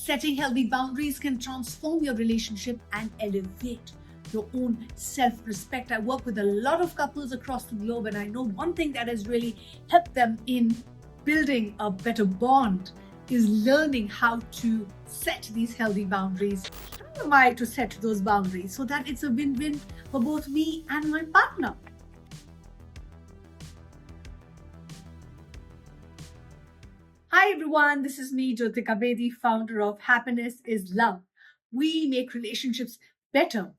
Setting healthy boundaries can transform your relationship and elevate your own self-respect. I work with a lot of couples across the globe, and I know one thing that has really helped them in building a better bond is learning how to set these healthy boundaries. How am I to set those boundaries so that it's a win-win for both me and my partner? Hi everyone, this is me, Jyotika Bedi, founder of Happiness is Love. We make relationships better.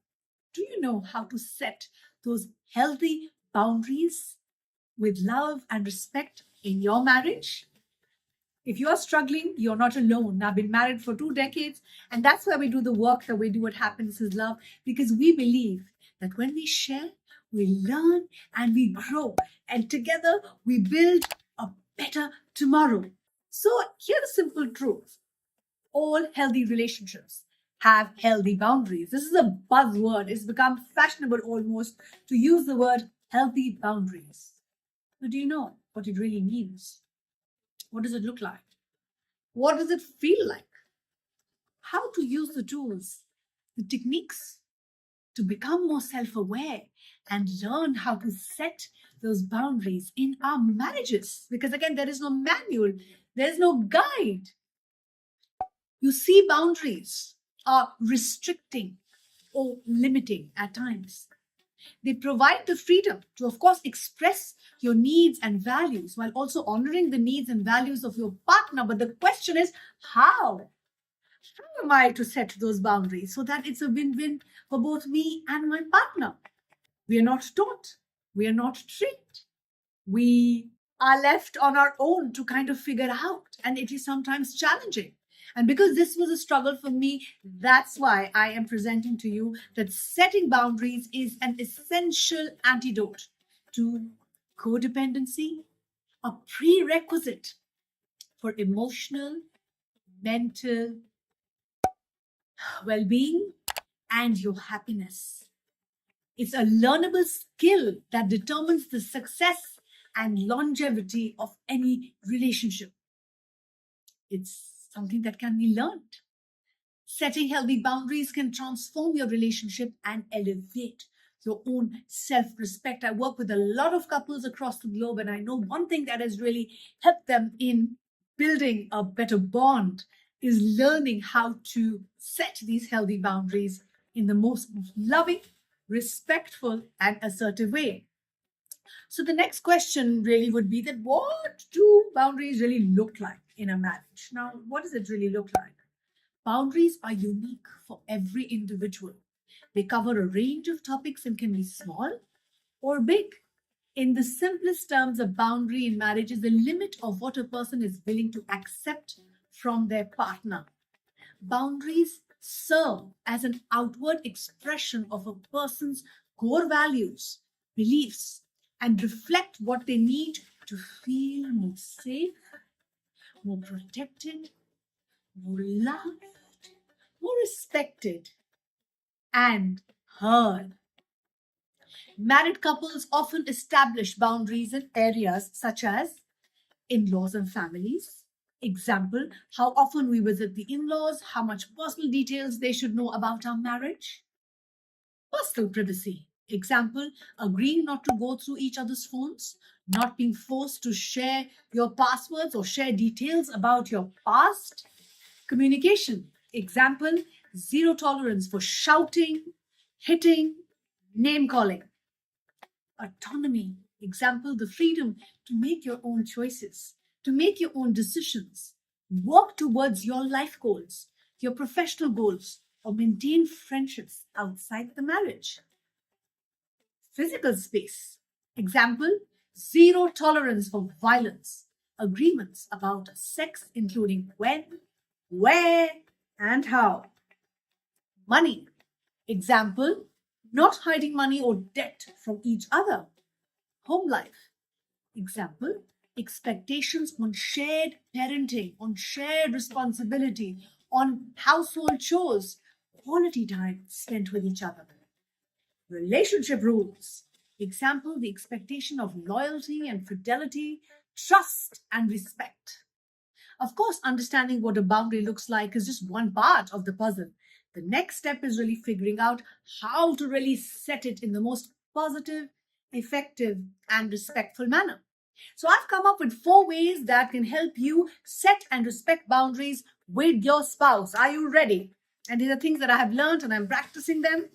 Do you know how to set those healthy boundaries with love and respect in your marriage? If you are struggling, you're not alone. I've been married for 2 decades, and that's why we do the work that we do at Happiness is Love, because we believe that when we share, we learn and we grow, and together we build a better tomorrow. So here's the simple truth. All healthy relationships have healthy boundaries. This is a buzzword. It's become fashionable almost to use the word healthy boundaries. But do you know what it really means? What does it look like? What does it feel like? How to use the tools, the techniques to become more self-aware and learn how to set those boundaries in our marriages. Because again, there is no manual, there is no guide. You see, boundaries are restricting or limiting at times. They provide the freedom to, of course, express your needs and values while also honoring the needs and values of your partner. But the question is, how? How am I to set those boundaries so that it's a win-win for both me and my partner? We are not taught. We are not trained. We are left on our own to kind of figure out, and it is sometimes challenging. And because this was a struggle for me, that's why I am presenting to you that setting boundaries is an essential antidote to codependency, a prerequisite for emotional, mental well-being and your happiness. It's a learnable skill that determines the success and longevity of any relationship. It's something that can be learned. Setting healthy boundaries can transform your relationship and elevate your own self-respect. I work with a lot of couples across the globe, and I know one thing that has really helped them in building a better bond is learning how to set these healthy boundaries in the most loving, respectful, and assertive way. So the next question really would be that what do boundaries really look like in a marriage? Now, what does it really look like? Boundaries are unique for every individual. They cover a range of topics and can be small or big. In the simplest terms, a boundary in marriage is the limit of what a person is willing to accept from their partner. Boundaries serve as an outward expression of a person's core values, beliefs, and reflect what they need to feel more safe, more protected, more loved, more respected, and heard. Married couples often establish boundaries in areas such as in-laws and families. Example, how often we visit the in-laws, how much personal details they should know about our marriage. Personal privacy. Example, agreeing not to go through each other's phones, not being forced to share your passwords or share details about your past. Communication. Example, zero tolerance for shouting, hitting, name calling. Autonomy. Example, the freedom to make your own choices, to make your own decisions, work towards your life goals, your professional goals, or maintain friendships outside the marriage. Physical space. Example, zero tolerance for violence. Agreements about sex, including when, where, and how. Money. Example, not hiding money or debt from each other. Home life. Example, expectations on shared parenting, on shared responsibility, on household chores, quality time spent with each other. Relationship rules. Example, the expectation of loyalty and fidelity, trust and respect. Of course, understanding what a boundary looks like is just one part of the puzzle. The next step is really figuring out how to really set it in the most positive, effective, and respectful manner. So, I've come up with 4 ways that can help you set and respect boundaries with your spouse. Are you ready? And these are things that I have learned and I'm practicing them,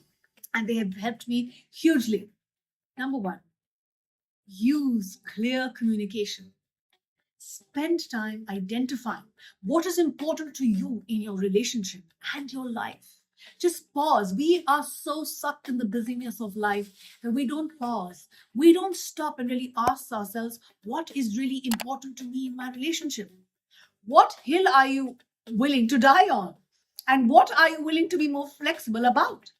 and they have helped me hugely. Number one, use clear communication. Spend time identifying what is important to you in your relationship and your life. Just pause. We are so sucked in the busyness of life that we don't pause. We don't stop and really ask ourselves what is really important to me in my relationship. What hill are you willing to die on? And what are you willing to be more flexible about?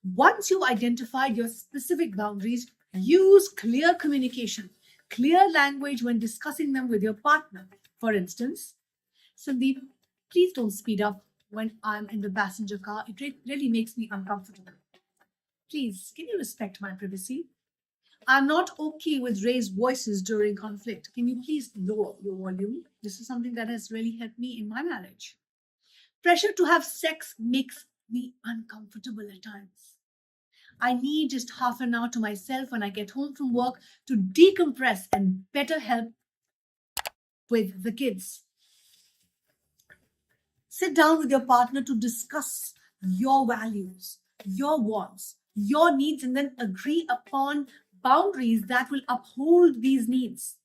Once you identified your specific boundaries, use clear communication, clear language when discussing them with your partner. For instance, Sandeep, please don't speed up when I'm in the passenger car. It really makes me uncomfortable. Please, can you respect my privacy? I'm not okay with raised voices during conflict. Can you please lower your volume? This is something that has really helped me in my marriage. Pressure to have sex makes me uncomfortable at times. I need just half an hour to myself when I get home from work to decompress and better help with the kids. Sit down with your partner to discuss your values, your wants, your needs, and then agree upon boundaries that will uphold these needs.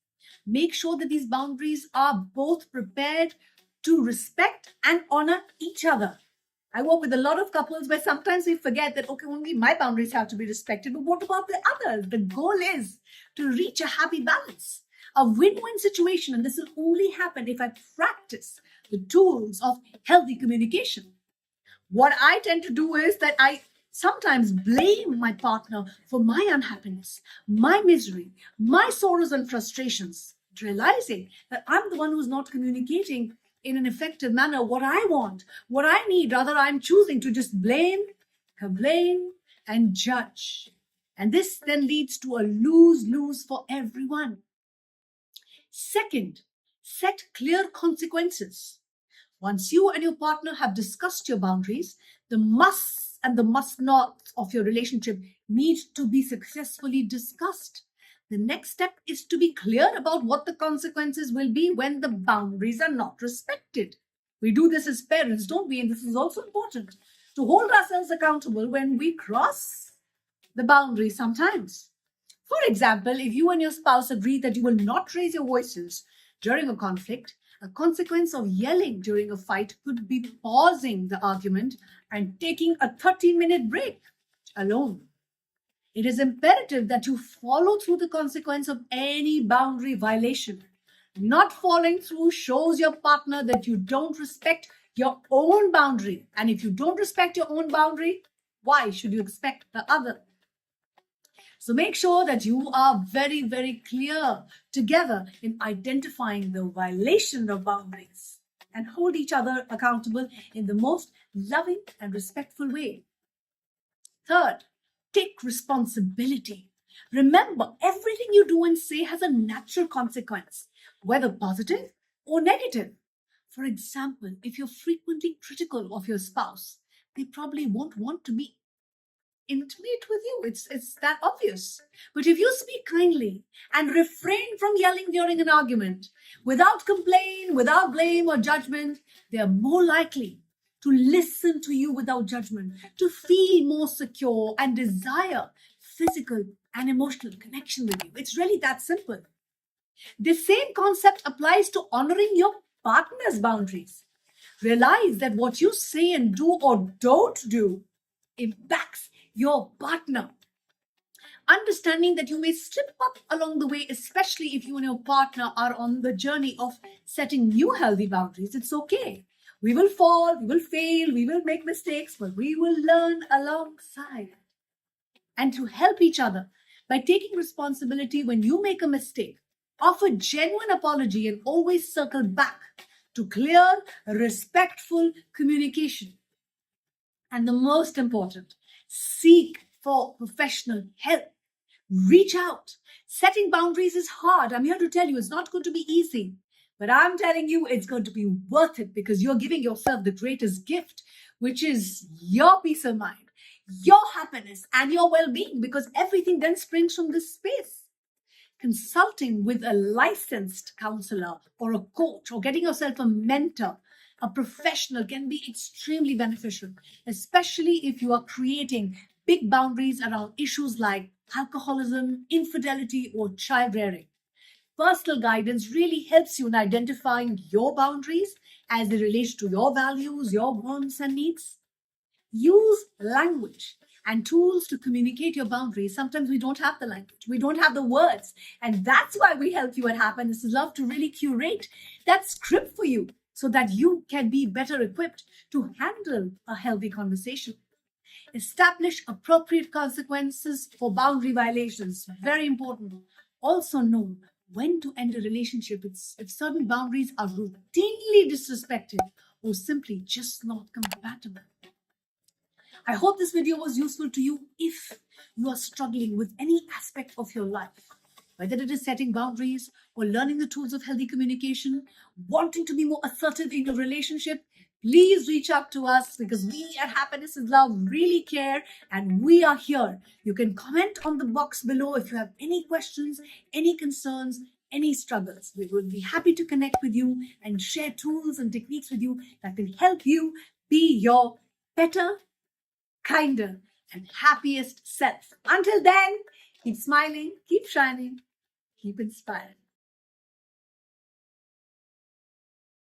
Make sure that these boundaries are both prepared to respect and honor each other. I work with a lot of couples where sometimes we forget that, okay, only my boundaries have to be respected, but what about the others? The goal is to reach a happy balance, a win win situation. And this will only happen if I practice the tools of healthy communication. What I tend to do is that I sometimes blame my partner for my unhappiness, my misery, my sorrows and frustrations, realizing that I'm the one who's not communicating in an effective manner what I want, what I need. Rather, I'm choosing to just blame, complain, and judge. And this then leads to a lose lose for everyone. Second, set clear consequences. Once you and your partner have discussed your boundaries, the musts and the must nots of your relationship need to be successfully discussed. The next step is to be clear about what the consequences will be when the boundaries are not respected. We do this as parents, don't we? And this is also important to hold ourselves accountable when we cross the boundary sometimes. For example, if you and your spouse agree that you will not raise your voices during a conflict, a consequence of yelling during a fight could be pausing the argument and taking a 30-minute break alone. It is imperative that you follow through the consequence of any boundary violation. Not following through shows your partner that you don't respect your own boundary. And if you don't respect your own boundary, why should you expect the other? So make sure that you are very, very clear together in identifying the violation of boundaries and hold each other accountable in the most loving and respectful way. Third, take responsibility. Remember, everything you do and say has a natural consequence, whether positive or negative. For example, if you're frequently critical of your spouse, they probably won't want to be intimate with you. It's that obvious. But if you speak kindly and refrain from yelling during an argument, without complaint, without blame or judgment, they are more likely to listen to you without judgment, to feel more secure and desire physical and emotional connection with you. It's really that simple. The same concept applies to honoring your partner's boundaries. Realize that what you say and do or don't do impacts your partner. Understanding that you may slip up along the way, especially if you and your partner are on the journey of setting new healthy boundaries, it's okay. We will fall, we will fail, we will make mistakes, but we will learn alongside. And to help each other by taking responsibility when you make a mistake, offer genuine apology and always circle back to clear, respectful communication. And the most important, seek for professional help. Reach out. Setting boundaries is hard. I'm here to tell you it's not going to be easy. But I'm telling you, it's going to be worth it because you're giving yourself the greatest gift, which is your peace of mind, your happiness, and your well being, because everything then springs from this space. Consulting with a licensed counselor or a coach or getting yourself a mentor, a professional, can be extremely beneficial, especially if you are creating big boundaries around issues like alcoholism, infidelity, or child rearing. Personal guidance really helps you in identifying your boundaries as they relate to your values, your wants, and needs. Use language and tools to communicate your boundaries. Sometimes we don't have the language, we don't have the words. And that's why we help you at Happiness is Love to really curate that script for you so that you can be better equipped to handle a healthy conversation. Establish appropriate consequences for boundary violations. Very important. Also know when to end a relationship if certain boundaries are routinely disrespected or simply just not compatible. I hope this video was useful to you if you are struggling with any aspect of your life, whether it is setting boundaries or learning the tools of healthy communication, wanting to be more assertive in your relationship. Please reach out to us because we at Happiness is Love really care and we are here. You can comment on the box below if you have any questions, any concerns, any struggles. We will be happy to connect with you and share tools and techniques with you that can help you be your better, kinder, and happiest self. Until then, keep smiling, keep shining, keep inspired.